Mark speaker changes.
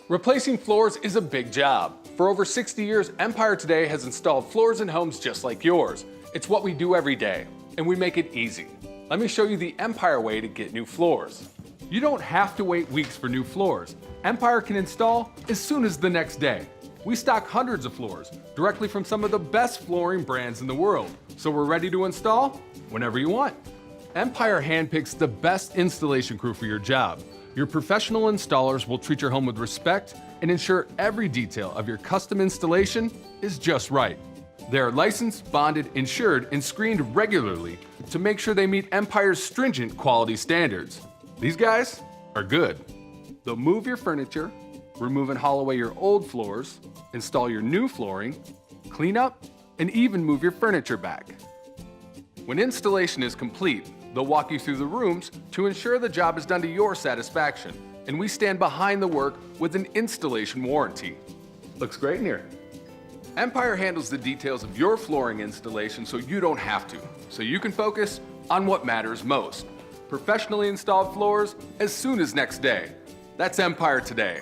Speaker 1: Replacing floors is a big job. For over 60 years, Empire Today has installed floors in homes just like yours. It's what we do every day, and we make it easy. Let me show you the Empire way to get new floors. You don't have to wait weeks for new floors. Empire can install as soon as the next day. We stock hundreds of floors directly from some of the best flooring brands in the world, so we're ready to install whenever you want. Empire handpicks the best installation crew for your job. Your professional installers will treat your home with respect and ensure every detail of your custom installation is just right. They are licensed, bonded, insured, and screened regularly to make sure they meet Empire's stringent quality standards. These guys are good. They'll move your furniture, remove and haul away your old floors, install your new flooring, clean up, and even move your furniture back. When installation is complete, they'll walk you through the rooms to ensure the job is done to your satisfaction, and we stand behind the work with an installation warranty. Looks great in here. Empire handles the details of your flooring installation so you don't have to, so you can focus on what matters most. Professionally installed floors as soon as next day. That's Empire Today.